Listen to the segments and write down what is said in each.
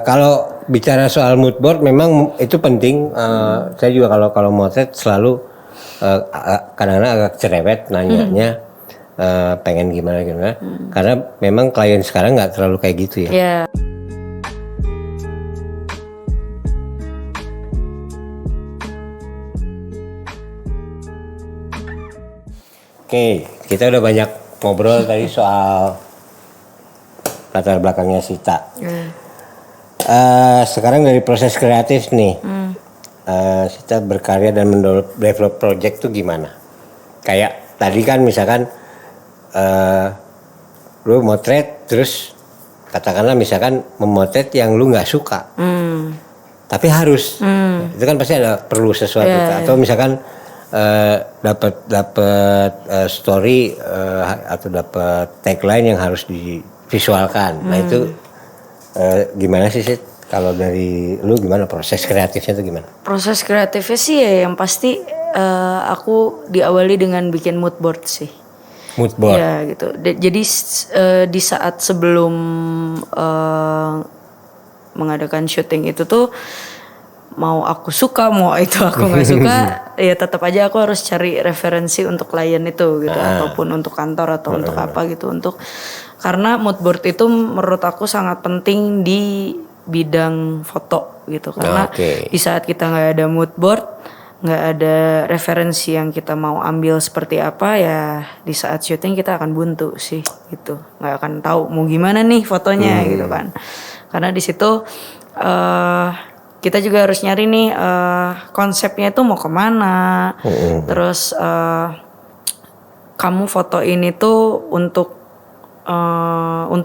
Kalau bicara soal mood board memang itu penting. Saya juga kalau motret selalu kadang-kadang agak cerewet nanyanya, pengen gimana. Karena memang klien sekarang nggak terlalu kayak gitu ya. Ya. Oke, kita udah banyak ngobrol tadi soal latar belakangnya Sita. Sekarang dari proses kreatif nih, Sita berkarya dan mendevelop project tuh gimana? Kayak tadi kan misalkan lu motret terus katakanlah misalkan memotret yang lu nggak suka, tapi harus, itu kan pasti ada perlu sesuatu. Atau misalkan dapat story atau dapat tagline yang harus divisualkan. Nah itu gimana sih kalau dari lu gimana proses kreatifnya itu gimana? Proses kreatifnya sih ya yang pasti aku diawali dengan bikin mood board sih. Mood board. Ya gitu. Jadi di saat sebelum mengadakan syuting itu tuh mau aku suka mau itu aku nggak suka ya tetap aja aku harus cari referensi untuk klien itu gitu ataupun untuk kantor atau untuk apa gitu karena mood board itu menurut aku sangat penting di bidang foto gitu karena di saat kita nggak ada mood board nggak ada referensi yang kita mau ambil seperti apa ya di saat syuting kita akan buntu sih gitu nggak akan tahu mau gimana nih fotonya gitu kan karena di situ kita juga harus nyari nih konsepnya itu mau kemana, terus kamu foto ini tuh untuk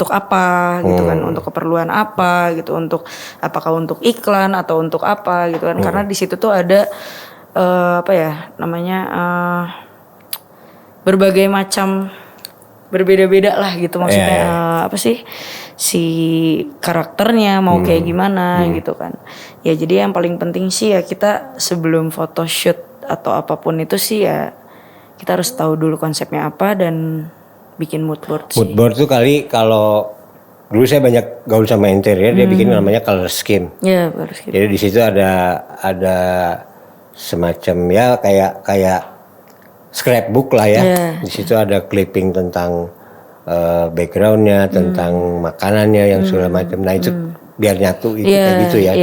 apa gitu kan, untuk keperluan apa gitu, apakah untuk iklan atau untuk apa gitu kan, karena di situ tuh ada berbagai macam berbeda-beda lah gitu maksudnya apa sih si karakternya mau kayak gimana gitu kan ya jadi yang paling penting sih ya kita sebelum photoshoot atau apapun itu sih ya kita harus tahu dulu konsepnya apa dan bikin mood board sih. Mood board tuh kali kalau dulu saya banyak gaul sama interior dia bikin namanya color scheme. Ya color scheme. Jadi di situ ada semacam ya kayak scrapbook lah ya. Di situ ada clipping tentang backgroundnya, tentang makanannya yang segala macam. Nah itu biar nyatu itu kayak gitu ya.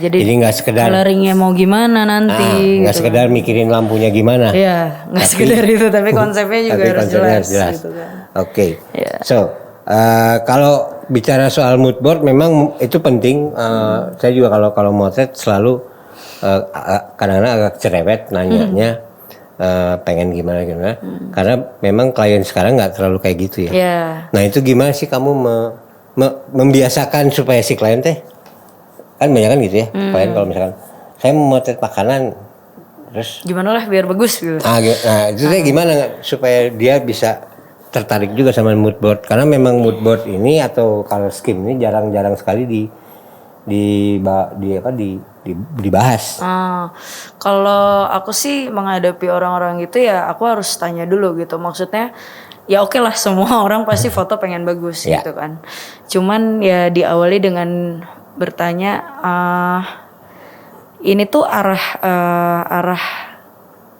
Jadi nggak sekedar coloringnya mau gimana nanti. Nggak gitu sekedar mikirin lampunya gimana. Iya, nggak sekedar itu, tapi konsepnya juga harus jelas. Gitu kan. Oke. So kalau bicara soal mood board memang itu penting. Saya juga kalau motret selalu kadang-kadang agak cerewet nanyanya. Pengen gimana karena memang klien sekarang nggak terlalu kayak gitu ya. Nah itu gimana sih kamu membiasakan supaya si klien teh kan banyak kan gitu ya klien kalau misalkan saya mau motret makanan terus gimana lah biar bagus gitu. Nah itu teh gimana supaya dia bisa tertarik juga sama mood board karena memang mood board ini atau color scheme ini jarang-jarang sekali dibahas. Kalau aku sih menghadapi orang-orang gitu ya aku harus tanya dulu gitu maksudnya ya oke lah semua orang pasti foto pengen bagus gitu kan cuman ya diawali dengan bertanya ini tuh arah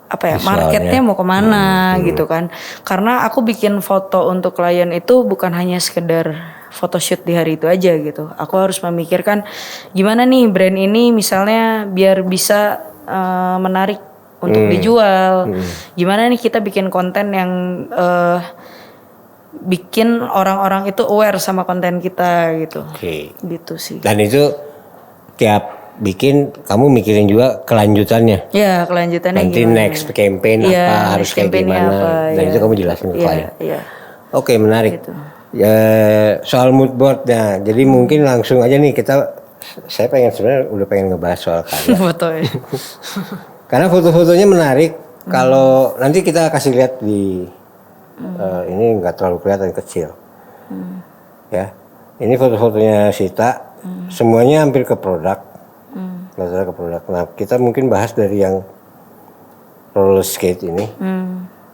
apa ya marketnya mau kemana gitu kan karena aku bikin foto untuk klien itu bukan hanya sekedar photoshoot di hari itu aja gitu. Aku harus memikirkan gimana nih brand ini misalnya biar bisa menarik untuk dijual. Gimana nih kita bikin konten yang bikin orang-orang itu aware sama konten kita gitu. Gitu sih. Dan itu tiap bikin kamu mikirin juga kelanjutannya. Ya kelanjutannya nanti gimana. Next campaign apa harus kayak gimana. Dan itu kamu jelasin ke klien. Oke menarik. Gitu. Ya soal mood board ya jadi mungkin langsung aja nih saya sebenarnya udah pengen ngebahas soal karya foto ya. Karena foto-fotonya menarik kalau nanti kita kasih lihat di ini nggak terlalu kelihatan kecil ya ini foto-fotonya Sita semuanya hampir ke produk nah kita mungkin bahas dari yang roller skate ini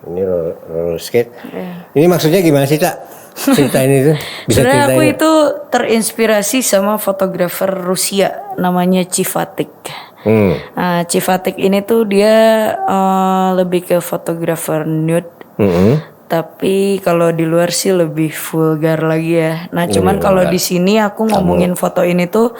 ini roller skate ini maksudnya gimana sih Cak? ceritain itu? Bisa Sebenarnya aku ceritain? itu terinspirasi sama fotografer Rusia namanya Civatik. Nah, Civatik ini tuh dia lebih ke fotografer nude. Tapi kalau di luar sih lebih vulgar lagi ya. Nah, cuman kalau di sini aku ngomongin foto ini tuh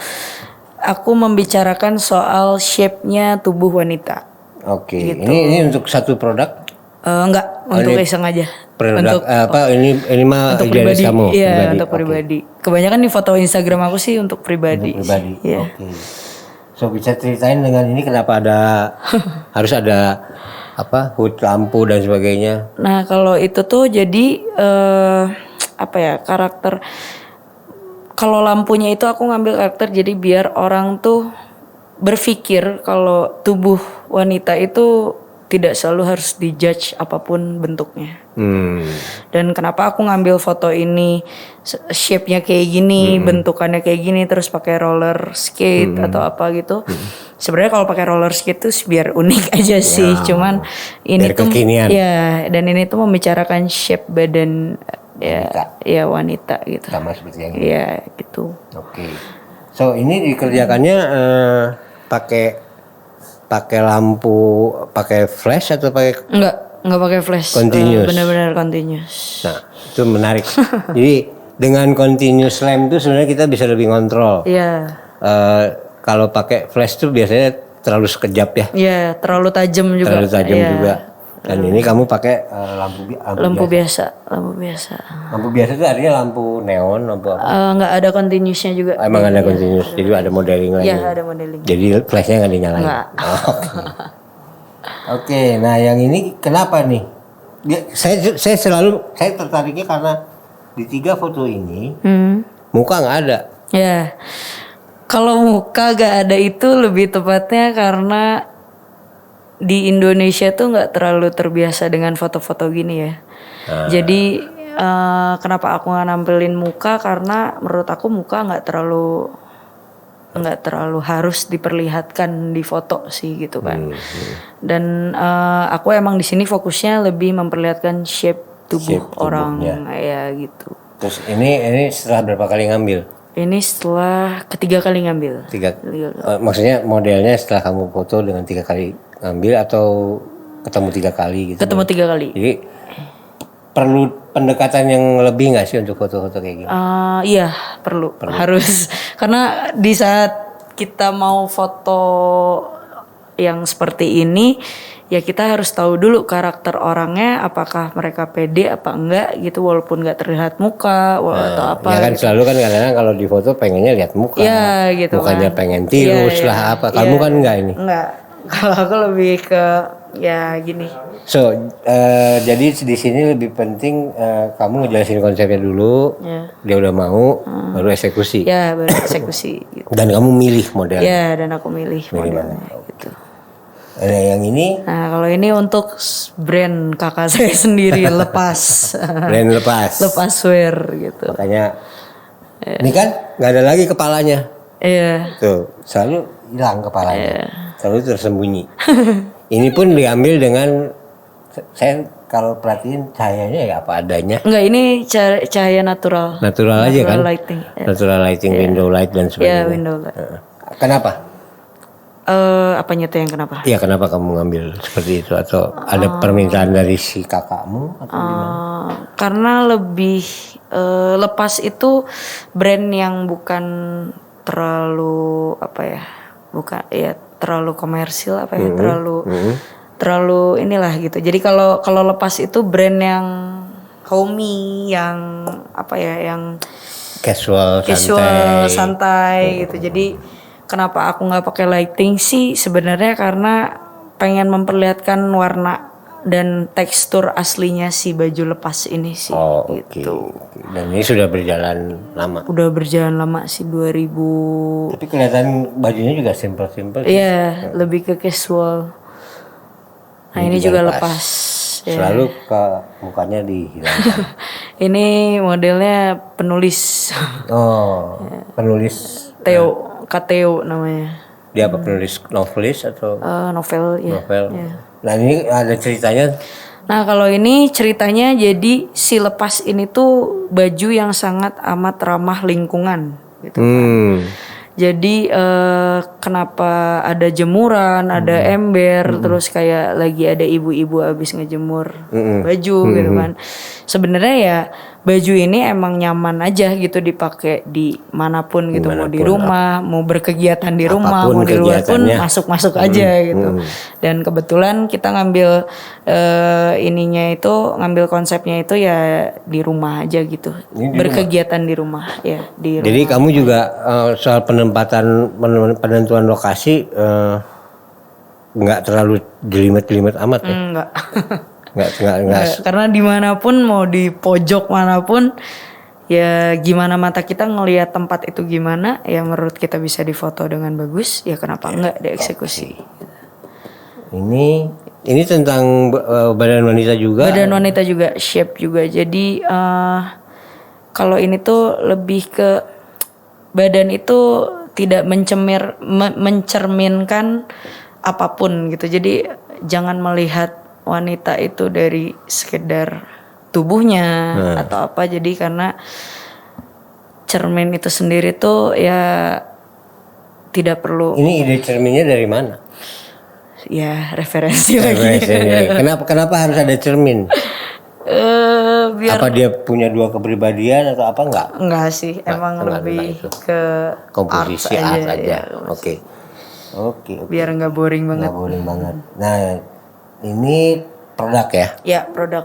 aku membicarakan soal shape-nya tubuh wanita. Oke. Ini untuk satu produk? Enggak, untuk iseng aja. Produk Untuk apa? Ini mah untuk idealis pribadi. kamu? Iya, Pribadi. untuk Oke. pribadi. Kebanyakan di foto Instagram aku sih untuk pribadi. Pribadi. Iya. Oke. So bisa ceritain dengan ini kenapa harus ada apa hood lampu dan sebagainya? Nah, kalau itu tuh jadi apa ya, karakter, kalau lampunya itu aku ngambil karakter jadi biar orang tuh berpikir kalau tubuh wanita itu tidak selalu harus dijudge apapun bentuknya. Dan kenapa aku ngambil foto ini shape-nya kayak gini, bentukannya kayak gini, terus pakai roller skate atau apa gitu. Sebenarnya kalau pakai roller skate tuh biar unik aja sih. Cuman ini biar tuh kekinian. ya, dan ini tuh membicarakan shape badan ya wanita gitu. Sama seperti yang ini. Iya gitu. Oke. So ini dikerjakannya pakai lampu, pakai flash atau pakai? Enggak pakai flash. Continuous. Benar-benar continuous. Nah, itu menarik. Jadi dengan continuous lamp itu sebenarnya kita bisa lebih kontrol. Iya. Kalau pakai flash tuh biasanya terlalu sekejap ya. Iya, terlalu tajam juga. Terlalu tajam Iya. juga. Dan ini kamu pakai Lampu biasa. Lampu biasa itu artinya lampu neon, lampu apa? Enggak ada continuousnya juga. Emang ada continuous, jadi ada modeling lain. Iya, ada modeling. Jadi flashnya nggak dinyalain. Nggak. Oke, nah yang ini kenapa nih? Saya tertariknya karena di 3 foto ini muka nggak ada. Ya. Kalau muka gak ada itu lebih tepatnya karena di Indonesia tuh nggak terlalu terbiasa dengan foto-foto gini ya. Jadi kenapa aku nggak nampilin muka, karena menurut aku muka nggak terlalu harus diperlihatkan di foto sih gitu kan. Dan aku emang di sini fokusnya lebih memperlihatkan shape tubuh orang ya gitu. Terus ini setelah berapa kali ngambil? Ini setelah ketiga kali ngambil. Maksudnya modelnya setelah kamu foto dengan 3 kali ngambil atau ketemu 3 kali gitu? Ketemu 3 kali. Jadi perlu pendekatan yang lebih nggak sih untuk foto-foto kayak gini? Iya perlu. Harus. Karena di saat kita mau foto yang seperti ini, ya kita harus tahu dulu karakter orangnya, apakah mereka pede apa enggak gitu, walaupun nggak terlihat muka atau apa. Ya kan gitu. selalu kan kadang-kadang kalau di foto pengennya lihat muka. Ya gitu. Mukanya kan. pengen tirus lah apa. Kamu kan enggak ini. Enggak. Kalau aku lebih ke ya gini. So, jadi di sini lebih penting kamu ngejelasin konsepnya dulu. Dia udah mau, baru eksekusi. Ya baru eksekusi. Gitu. Dan kamu milih model. Ya, dan aku milih modelnya gitu. Ada yang ini? Nah, kalau ini untuk brand kakak saya sendiri, Lepas. Brand Lepas. Lepas wear gitu. Makanya ini kan nggak ada lagi kepalanya. Iya. Tuh, selalu hilang kepalanya. Selalu tersembunyi. Ini pun diambil dengan, saya kalau perhatiin cahayanya ya apa adanya. Enggak, ini cahaya natural. Natural aja kan? Lighting. Natural lighting, window light dan sebagainya. Ya, window light. Kenapa? Apanya tuh yang kenapa? Iya, kenapa kamu ngambil seperti itu? Atau ada permintaan dari si kakakmu? Atau gimana? Karena lebih Lepas itu brand yang bukan terlalu apa ya? Bukan ya terlalu komersil apa ya? Terlalu inilah gitu. Jadi kalau Lepas itu brand yang homey, yang apa ya? Yang Casual santai gitu. Jadi kenapa aku nggak pakai lighting sih sebenarnya karena pengen memperlihatkan warna dan tekstur aslinya si baju Lepas ini sih. Gitu. Dan ini sudah berjalan lama. Udah berjalan lama sih 2000. Tapi kelihatan bajunya juga simple-simple. Iya, lebih ke casual. Nah, ini juga Lepas. Selalu ke mukanya dihilangkan. Ini modelnya penulis. Penulis Theo, Kateo namanya. Dia apa, penulis novelis atau Novel ya. novel? Nah, ini ada ceritanya Nah kalau ini ceritanya jadi si lepas ini tuh baju yang sangat amat ramah lingkungan gitu. Jadi kenapa ada jemuran, ada ember, terus kayak lagi ada ibu-ibu abis ngejemur baju gitu kan. Sebenarnya ya baju ini emang nyaman aja gitu dipakai di manapun gitu, mau di rumah, mau berkegiatan di rumah, apapun mau di luar pun kegiatannya. masuk-masuk aja gitu. Dan kebetulan kita ngambil ngambil konsepnya itu ya di rumah aja gitu. Berkegiatan di rumah ya di rumah. Jadi kamu juga soal penentuan lokasi nggak terlalu jelimet-jelimet amat ya? Enggak. Nggak. Karena dimanapun mau di pojok manapun ya gimana mata kita ngelihat tempat itu gimana ya menurut kita bisa difoto dengan bagus ya kenapa enggak dieksekusi. Ini tentang badan wanita juga. Badan wanita juga, shape juga. Jadi kalau ini tuh lebih ke badan itu tidak mencerminkan apapun gitu. Jadi jangan melihat wanita itu dari sekedar tubuhnya atau apa. Jadi karena cermin itu sendiri tuh ya tidak perlu. Ini ide cerminnya dari mana? Ya referensi lagi. Kenapa harus ada cermin? Biar Apa dia punya dua kepribadian atau apa enggak? enggak sih, emang lebih ke Komposisi art aja. Oke. biar nggak boring banget. Nggak boring banget. Nah, ini produk ya? Ya produk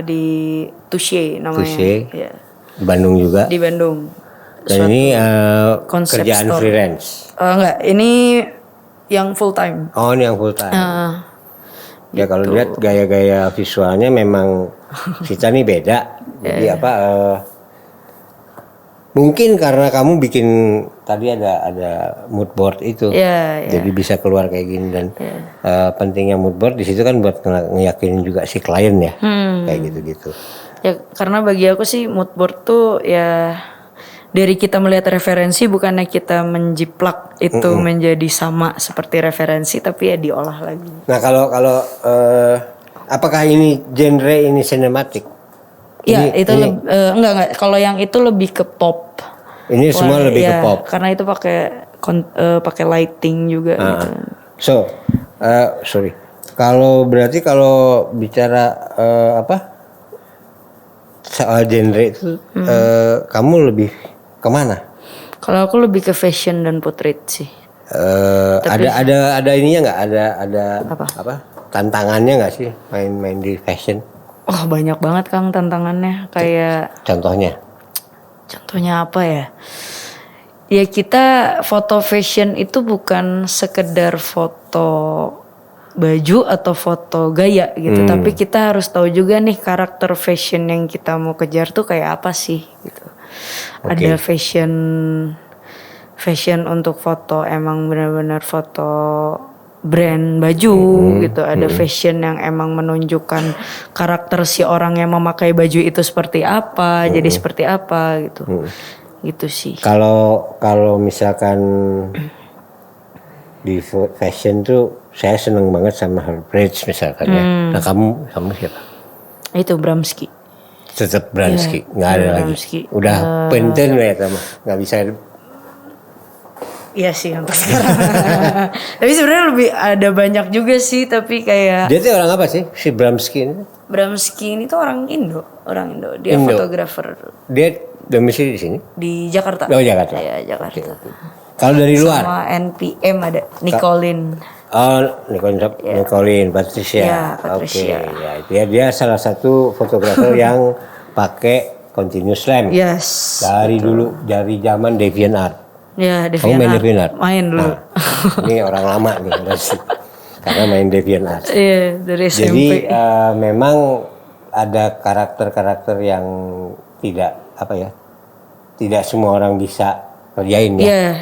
di Touche namanya. Touche. Ya. Di Bandung juga. Di Bandung. Dan ini konsep kerjaan store. freelance. Enggak, ini yang full time. Oh, ini yang full time. Ya kalau lihat gaya-gaya visualnya memang kita nih beda. Jadi mungkin karena kamu bikin tadi ada mood board itu, jadi bisa keluar kayak gini dan pentingnya mood board di situ kan buat ngeyakinin juga si klien ya, kayak gitu-gitu. Ya karena bagi aku sih mood board tuh ya dari kita melihat referensi bukannya kita menjiplak itu menjadi sama seperti referensi tapi ya diolah lagi. Nah kalau apakah ini genre ini sinematik? Ya itu enggak kalau yang itu lebih ke pop. Ini semua lebih ke pop. Karena itu pakai lighting juga. Gitu. So sorry. Kalau bicara soal genre itu kamu lebih kemana? Kalau aku lebih ke fashion dan portrait sih. Ada ininya nggak? Ada apa? Tantangannya nggak sih main di fashion? Oh banyak banget Kang tantangannya kayak. Contohnya apa ya? Ya kita foto fashion itu bukan sekedar foto baju atau foto gaya gitu, tapi kita harus tahu juga nih karakter fashion yang kita mau kejar tuh kayak apa sih gitu. Ada fashion untuk foto emang benar-benar foto brand baju gitu, ada fashion yang emang menunjukkan karakter si orang yang memakai baju itu seperti apa, jadi seperti apa gitu. Gitu sih. Kalau misalkan di fashion tuh saya seneng banget sama Herbridge misalkan ya. Nah kamu siapa? Itu Bramski. Tetap Bramski, nggak ada lagi. Bramski. Udah pensiun ya sama, nggak bisa. Iya sih untuk sekarang. Tapi sebenarnya lebih ada banyak juga sih, tapi kayak. Dia tuh orang apa sih si Bramski ini? Bramski ini tuh orang Indo. Dia fotografer. Dia domisili di sini? Di Jakarta. Oh Jakarta. Iya Jakarta. Kalau dari luar? Sama NPM ada Nicolin. Oh Nicolin, Patricia. Ya, Patricia. Oke, ya dia salah satu fotografer yang pakai continuous lens. Yes. Dari zaman DeviantArt. Ya, Kamu main DeviantArt? Main dulu. Nah, ini orang lama nih karena main DeviantArt. Iya, dari SMP. Jadi memang ada karakter-karakter yang tidak semua orang bisa kerjain ya. Iya.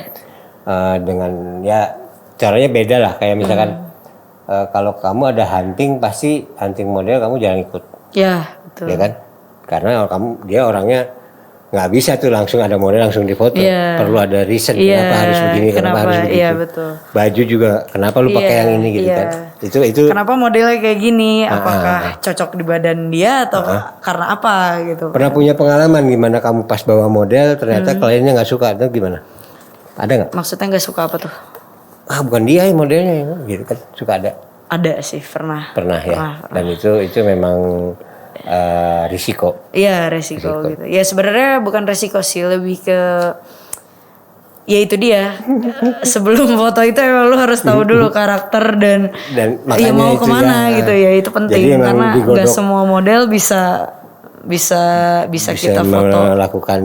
Dengan ya caranya beda lah, kayak misalkan kalau kamu ada hunting pasti hunting model kamu jangan ikut. Ya, betul. Ya kan? Karena dia orangnya nggak bisa tuh langsung ada model langsung difoto. Iya. Perlu ada reason Iya, kenapa harus begini, kenapa harus begitu. Iya, betul. Baju juga kenapa lu pakai Iya, yang ini gitu iya. kan. Itu Kenapa modelnya kayak gini? Apakah cocok di badan dia atau karena apa gitu? pernah punya pengalaman gimana kamu pas bawa model ternyata kliennya nggak suka atau gimana? Ada nggak? Maksudnya nggak suka apa tuh? Bukan dia yang modelnya gitu kan suka ada. Ada sih, pernah. Pernah ya. Dan itu memang risiko. Iya, resiko gitu. Ya sebenarnya bukan resiko sih, lebih ke ya itu dia. Sebelum foto itu emang lu harus tahu dulu karakter dan makanya ya mau itu kemana gitu ya, itu penting jadi karena digodok. nggak semua model bisa kita foto. Melakukan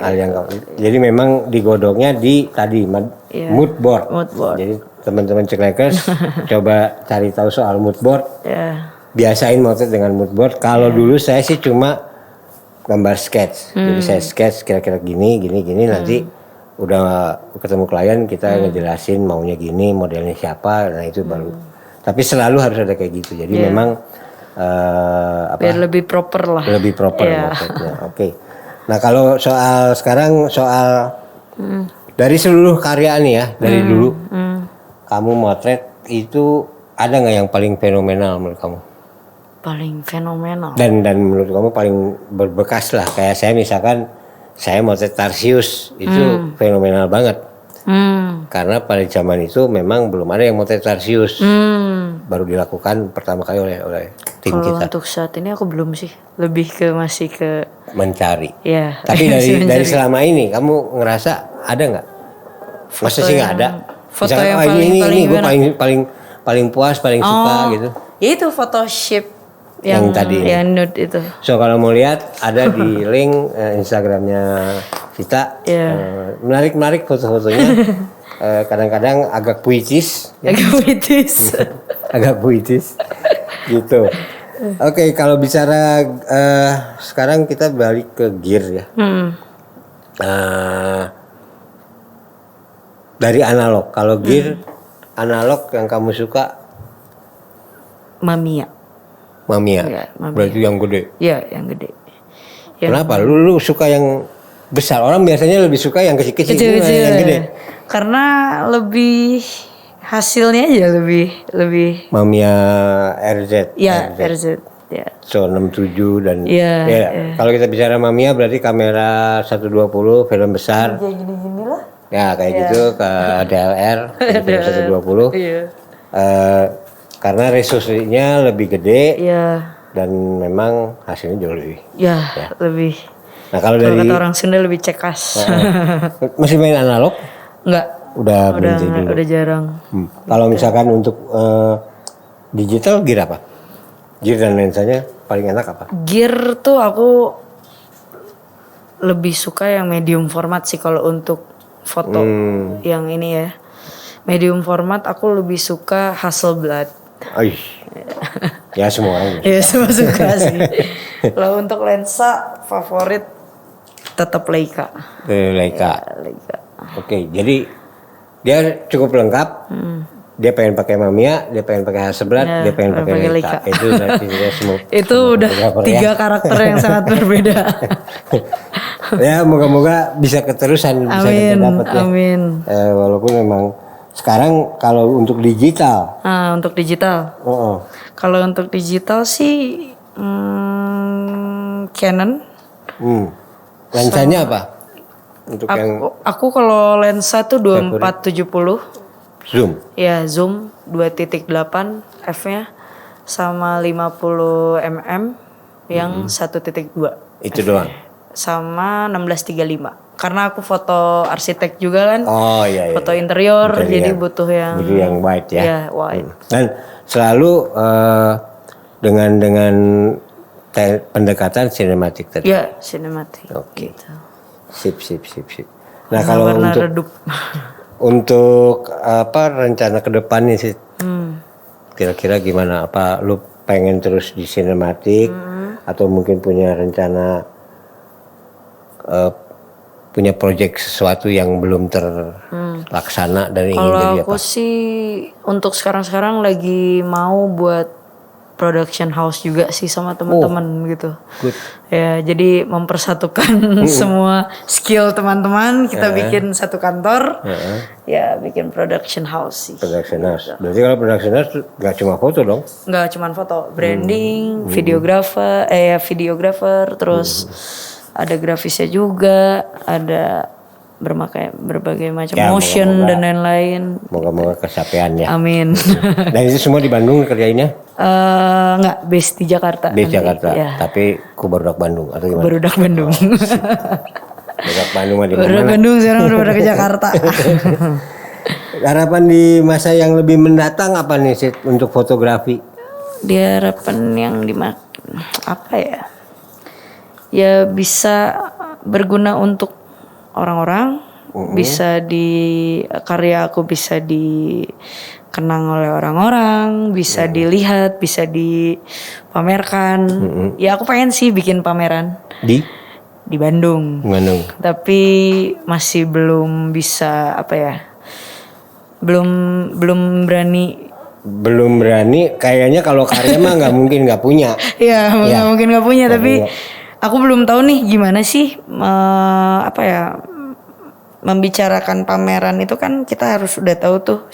hal yang jadi memang digodoknya di tadi mood board. Jadi teman-teman ceklekers coba cari tahu soal mood board. Ya. Biasain motret dengan mood board. Kalau dulu saya sih cuma gambar sketch. Jadi saya sketch kira-kira gini nanti udah ketemu klien kita ngejelasin maunya gini, modelnya siapa, nah itu baru. Tapi selalu harus ada kayak gitu. Jadi memang biar lebih proper lah. Lebih proper motretnya. Oke. Nah, kalau sekarang soal dari seluruh karya nih ya, dari dulu kamu motret itu ada nggak yang paling fenomenal menurut kamu? Paling fenomenal. Dan menurut kamu paling berbekas lah. Kayak saya misalkan saya motret Tarsius itu fenomenal banget. Karena pada zaman itu memang belum ada yang motret Tarsius. Baru dilakukan pertama kali oleh tim Kalau kita. untuk saat ini aku belum sih. Lebih ke masih ke mencari. ya. Tapi dari selama ini kamu ngerasa ada nggak? Masa sih nggak ada? Foto Misalkan, yang ini gue paling puas, paling suka gitu. Ya itu Photoshop Yang tadi ini. yang nude itu. So kalau mau lihat ada di link Instagramnya kita. Menarik foto-fotonya. Kadang-kadang agak puitis. Agak puitis. Gitu. Oke, kalau bicara sekarang kita balik ke gear ya. Dari analog. Kalau gear analog yang kamu suka Mamiya. Mamiya. Berarti yang gede. Iya, yang gede. Kenapa? Lu suka yang besar? Orang biasanya lebih suka yang kecil-kecil, yang gede. Karena lebih hasilnya aja lebih. Mamiya RZ. Iya, RZ. Ya. So 67 dan Iya. Kalau kita bicara Mamiya berarti kamera 120 film besar. Kayak gini-gini lah. Ya kayak gitu ke DLR 120. Iya. Karena resolusinya lebih gede Iya. dan memang hasilnya jauh lebih. Ya, lebih. Nah kalau Kalau dari kata orang Sunda lebih cekas. masih main analog? Enggak. Udah berhenti dulu. Udah jarang. Kalau misalkan untuk digital gear apa? Gear dan lensanya paling enak apa? Gear tuh aku lebih suka yang medium format sih kalau untuk foto yang ini ya. Medium format aku lebih suka Hasselblad. Ya semua orang. Ya semua suka sih. Kalau untuk lensa favorit tetap Leica. Leica. Leica. Oke, jadi dia cukup lengkap. Dia pengen pakai Mamiya, dia pengen pakai Hasselblad, dia pengen pakai Leica. Itu berarti dia semua. Itu udah 3 karakter yang sangat berbeda. Ya moga-moga bisa keterusan, bisa kita dapat ya. Amin. Walaupun memang sekarang kalau untuk digital. Untuk digital. Kalau untuk digital sih Canon. Lensanya apa? Untuk aku kalau lensa tuh 2470. Zoom. Ya, zoom 2.8 f-nya sama 50 mm yang 1.2. Itu doang. Sama 1635. Karena aku foto arsitek juga kan. Iya. Foto interior, jadi butuh yang wide ya. Iya, wide. Dan selalu dengan pendekatan sinematik tadi. Ya, sinematik. Oke. Gitu. Sip. Nah, kalau warna untuk redup. Untuk rencana ke depannya sih? Kira-kira gimana? Apa lu pengen terus di sinematik atau mungkin punya rencana punya proyek sesuatu yang belum terlaksana dan ingin jadi apa? Kalau aku sih untuk sekarang lagi mau buat production house juga sih sama teman-teman gitu. Good. Ya, jadi mempersatukan semua skill teman-teman, kita bikin satu kantor. Ya, bikin production house sih. Production house. Berarti kalau production house nggak cuma foto dong? Nggak cuma foto, branding, videographer, terus ada grafisnya juga, ada berbagai macam Ya, motion moga-moga. dan lain-lain. Moga-moga kesampaian ya. Amin. Dan itu semua di Bandung kerjainnya? Nggak, base di Jakarta. Di nanti. Jakarta. Ya. Tapi Barudak Bandung atau gimana? Barudak Bandung. Barudak Bandung mah di Barudak mana? Bandung sekarang udah pada ke Jakarta. Harapan di masa yang lebih mendatang apa nih Sid, untuk fotografi? Harapan yang apa ya? Ya bisa berguna untuk orang-orang, bisa karya aku bisa dikenang oleh orang-orang, bisa dilihat, bisa dipamerkan. Ya aku pengen sih bikin pameran Di Bandung. Bandung. Tapi masih belum bisa belum berani. Belum berani, kayaknya kalau karya mah nggak mungkin nggak punya. Ya, nggak mungkin nggak punya, Nggak tapi punya. aku belum tahu nih gimana sih membicarakan pameran itu kan kita harus udah tahu tuh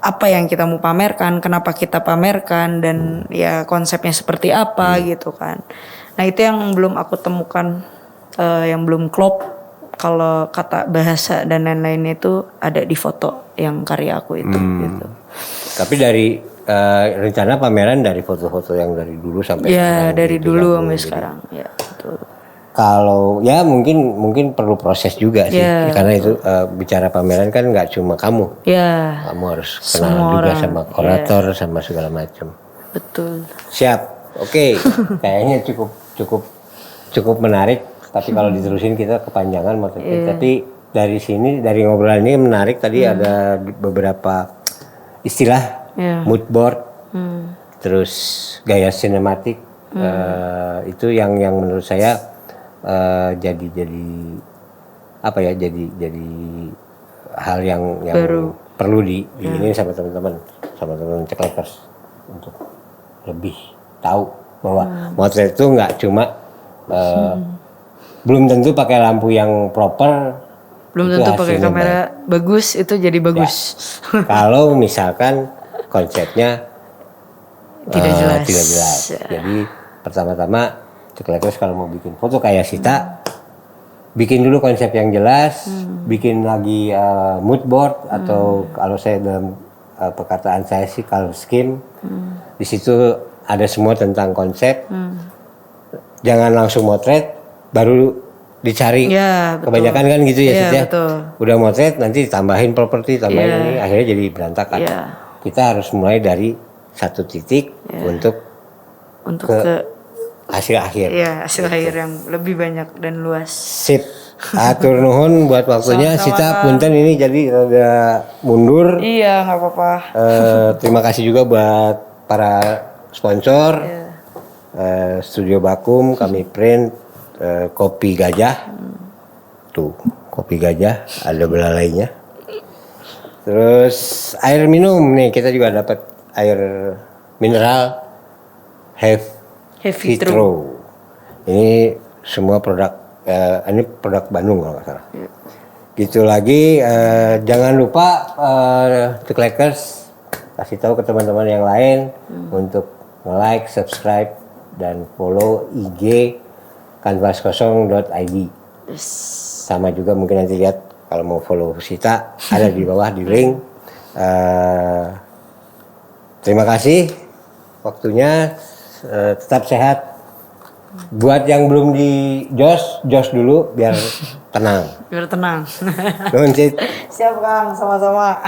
apa yang kita mau pamerkan, kenapa kita pamerkan, dan ya konsepnya seperti apa gitu kan. Nah itu yang belum aku temukan, yang belum klop kalau kata bahasa dan lain-lainnya itu ada di foto yang karya aku itu gitu. Tapi dari rencana pameran dari foto-foto yang dari dulu sampai Ya sekarang. dari gitu, dulu yang sampai jadi- sekarang ya betul. Kalau ya mungkin perlu proses juga sih, karena itu bicara pameran kan nggak cuma kamu. Ya Kamu harus kenal Semua juga orang, sama kurator sama segala macam. betul. Siap, oke. Kayaknya cukup menarik. Tapi kalau diterusin kita kepanjangan motifnya. Tapi dari sini dari ngobrolan ini menarik. Tadi ada beberapa istilah, mood board, terus gaya sinematik. Itu yang menurut saya jadi hal yang perlu ini sama teman-teman ceklekers untuk lebih tahu bahwa motret itu nggak cuma belum tentu pakai lampu yang proper, Belum itu tentu pakai hasilnya kamera bagus itu jadi bagus. kalau misalkan konsepnya Tidak jelas. tidak jelas. Jadi pertama-tama ceklekers kalau mau bikin foto kayak Sita, bikin dulu konsep yang jelas, bikin lagi mood board atau kalau saya dalam perkataan saya sih color scheme. Di situ ada semua tentang konsep. Jangan langsung motret baru dicari. Ya, betul. Kebanyakan kan gitu ya, Iya, Sid, ya. betul. Udah motret nanti tambahin properti, tambahin ini, akhirnya jadi berantakan. Iya. Kita harus mulai dari satu titik untuk ke hasil akhir. ya hasil akhir yang lebih banyak dan luas. Sip. Atur nuhun buat waktunya. Sita punten ini jadi udah mundur. Iya nggak apa-apa. Terima kasih juga buat para sponsor. Studio Bakum, kami print kopi gajah. Tuh, kopi gajah ada belalainya. Terus air minum nih, kita juga dapat air mineral Vitro. Ini semua produk ini produk Bandung kalau nggak salah. Gitu lagi, jangan lupa ceklekers kasih tahu ke teman-teman yang lain untuk like, subscribe dan follow IG canvaskosong.id. Sama juga mungkin nanti lihat kalau mau follow Sita ada di bawah di link. Terima kasih waktunya, tetap sehat. Buat yang belum di jos dulu biar tenang. Biar tenang. Nuhun, Sid. Siap Kang, sama-sama.